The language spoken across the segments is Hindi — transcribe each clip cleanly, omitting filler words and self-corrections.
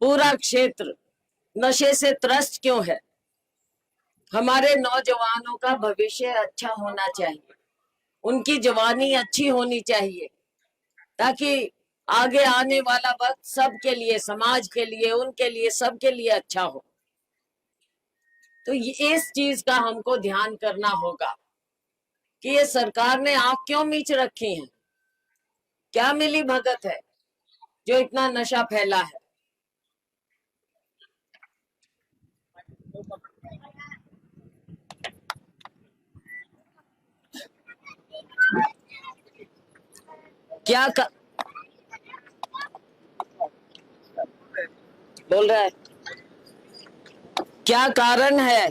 पूरा क्षेत्र नशे से त्रस्त क्यों है? हमारे नौजवानों का भविष्य अच्छा होना चाहिए, उनकी जवानी अच्छी होनी चाहिए, ताकि आगे आने वाला वक्त सबके लिए, समाज के लिए, उनके लिए, सबके लिए अच्छा हो। तो इस चीज का हमको ध्यान करना होगा कि ये सरकार ने आंख क्यों मीच रखी है? क्या मिली भगत है जो इतना नशा फैला है? क्या बोल रहा है? क्या कारण है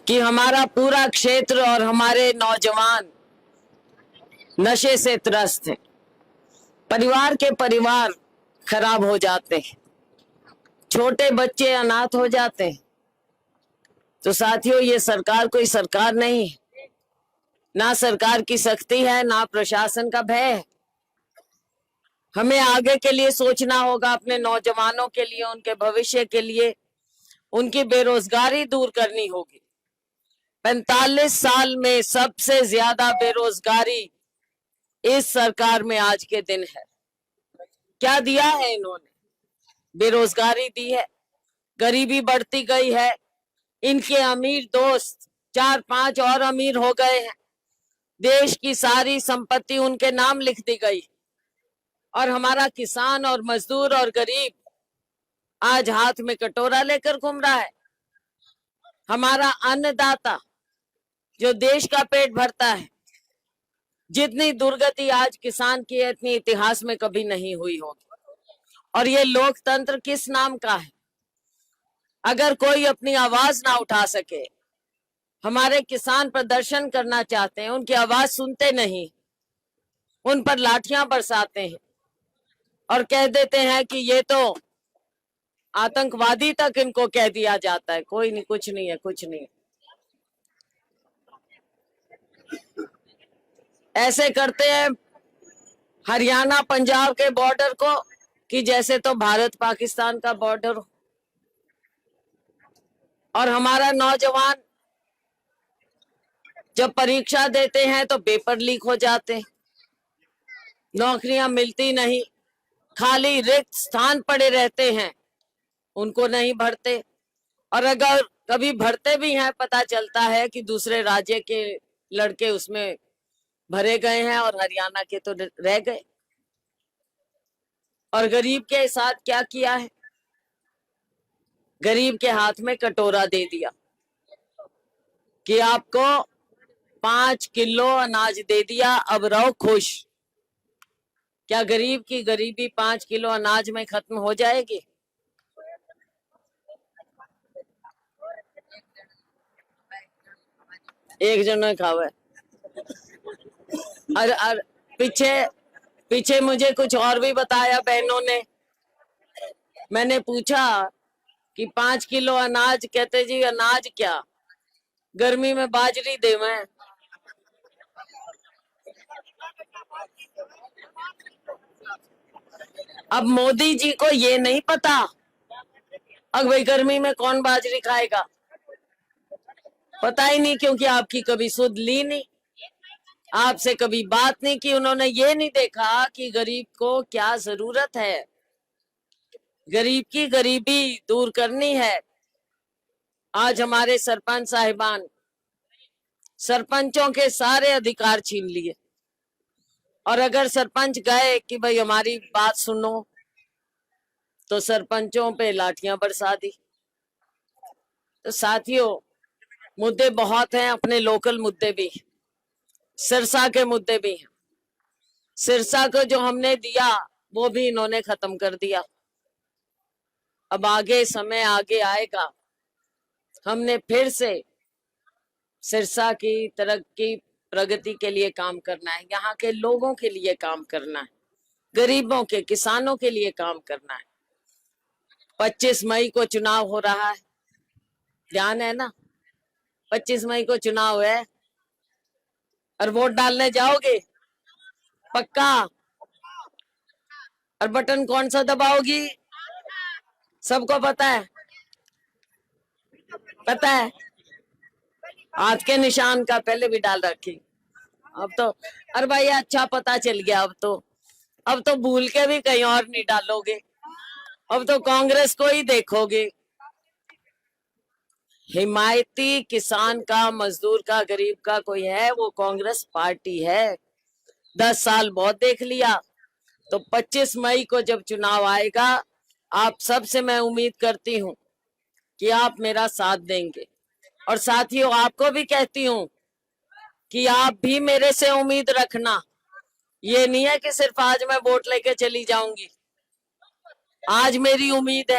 कि हमारा पूरा क्षेत्र और हमारे नौजवान नशे से त्रस्त है? परिवार के परिवार खराब हो जाते हैं, छोटे बच्चे अनाथ हो जाते हैं। तो साथियों, ये सरकार कोई सरकार नहीं है, ना सरकार की सख्ती है, ना प्रशासन का भय है। हमें आगे के लिए सोचना होगा, अपने नौजवानों के लिए, उनके भविष्य के लिए। उनकी बेरोजगारी दूर करनी होगी। 45 साल में सबसे ज्यादा बेरोजगारी इस सरकार में आज के दिन है। क्या दिया है इन्होंने? बेरोजगारी दी है, गरीबी बढ़ती गई है, इनके अमीर दोस्त 4-5 और अमीर हो गए हैं, देश की सारी संपत्ति उनके नाम लिख दी गई, और हमारा किसान और मजदूर और गरीब आज हाथ में कटोरा लेकर घूम रहा है। हमारा अन्नदाता जो देश का पेट भरता है, जितनी दुर्गति आज किसान की है, इतनी इतिहास में कभी नहीं हुई होगी। और ये लोकतंत्र किस नाम का है? अगर कोई अपनी आवाज ना उठा सके, हमारे किसान प्रदर्शन करना चाहते हैं, उनकी आवाज सुनते नहीं, उन पर लाठियां बरसाते हैं और कह देते हैं कि ये तो आतंकवादी तक इनको कह दिया जाता है। कोई नहीं, कुछ नहीं है, कुछ नहीं है। ऐसे करते हैं हरियाणा पंजाब के बॉर्डर को कि जैसे तो भारत पाकिस्तान का बॉर्डर हो। और हमारा नौजवान जब परीक्षा देते हैं तो पेपर लीक हो जाते हैं, नौकरियां मिलती नहीं, खाली रिक्त स्थान पड़े रहते हैं, उनको नहीं भरते। और अगर कभी भरते भी हैं, पता चलता है कि दूसरे राज्य के लड़के उसमें भरे गए हैं और हरियाणा के तो रह गए। और गरीब के साथ क्या किया है? गरीब के हाथ में कटोरा दे दिया कि आपको 5 किलो अनाज दे दिया, अब रहो खुश। क्या गरीब की गरीबी 5 किलो अनाज में खत्म हो जाएगी? एक जन ने खावा है। और पीछे पीछे मुझे कुछ और भी बताया बहनों ने। मैंने पूछा कि 5 किलो अनाज, कहते जी अनाज क्या, गर्मी में बाजरी दे मैं। अब मोदी जी को ये नहीं पता, अब भाई गर्मी में कौन बाजरी खाएगा? पता ही नहीं, क्योंकि आपकी कभी सुध ली नहीं, आपसे कभी बात नहीं की। उन्होंने ये नहीं देखा कि गरीब को क्या जरूरत है, गरीब की गरीबी दूर करनी है। आज हमारे सरपंच साहिबान सरपंचों के सारे अधिकार छीन लिए, और अगर सरपंच गए कि भाई हमारी बात सुनो, तो सरपंचों पे लाठियां बरसा दी। तो साथियों, मुद्दे बहुत हैं, अपने लोकल मुद्दे भी, सिरसा के मुद्दे भी हैं। सिरसा को जो हमने दिया वो भी इन्होंने खत्म कर दिया। अब आगे समय आगे आएगा, हमने फिर से सिरसा की तरक्की प्रगति के लिए काम करना है, यहाँ के लोगों के लिए काम करना है, गरीबों के, किसानों के लिए काम करना है। 25 मई को चुनाव हो रहा है, ध्यान है ना? 25 मई को चुनाव है, और वोट डालने जाओगे पक्का? और बटन कौन सा दबाओगी? सबको पता है, पता है। हाथ के निशान का पहले भी डाल रखी। अब तो अरे भाई अच्छा पता चल गया। अब तो भूल के भी कहीं और नहीं डालोगे। अब तो कांग्रेस को ही देखोगे। हिमायती किसान का, मजदूर का, गरीब का कोई है वो कांग्रेस पार्टी है। 10 साल बहुत देख लिया। तो 25 मई को जब चुनाव आएगा, आप सबसे मैं उम्मीद करती हूँ कि आप मेरा साथ देंगे। और साथियों आपको भी कहती हूँ कि आप भी मेरे से उम्मीद रखना। ये नहीं है कि सिर्फ आज मैं वोट लेके चली जाऊंगी। आज मेरी उम्मीद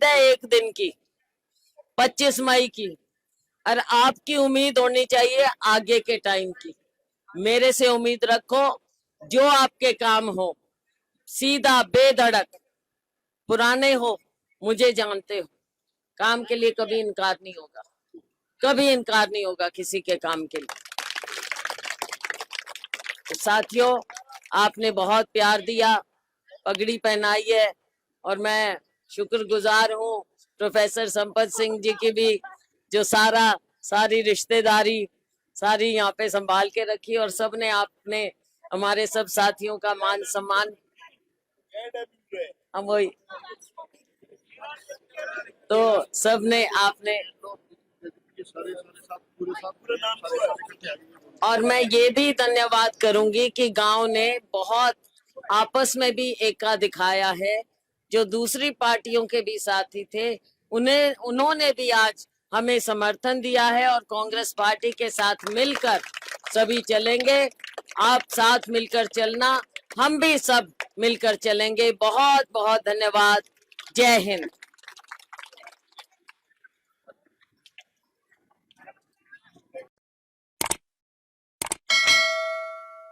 है एक दिन की, 25 मई की। और आपकी उम्मीद होनी चाहिए आगे के टाइम की। मेरे से उम्मीद रखो, जो आपके काम हो सीधा बेधड़क, पुराने हो, मुझे जानते हो, काम के लिए कभी इनकार नहीं होगा, कभी इनकार नहीं होगा किसी के काम के लिए। तो साथियों आपने बहुत प्यार दिया, पगड़ी पहनाई है, और मैं शुक्रगुजार हूँ प्रोफेसर संपत सिंह जी की भी, जो सारी रिश्तेदारी सारी यहाँ पे संभाल के रखी, और सबने आपने हमारे सब साथियों का मान सम्मान, हम वही तो सबने आपने। और मैं ये भी धन्यवाद करूंगी कि गांव ने बहुत आपस में भी एका दिखाया है। जो दूसरी पार्टियों के भी साथी थे उन्होंने भी आज हमें समर्थन दिया है, और कांग्रेस पार्टी के साथ मिलकर सभी चलेंगे। आप साथ मिलकर चलना, हम भी सब मिलकर चलेंगे। बहुत बहुत धन्यवाद। जय हिंद।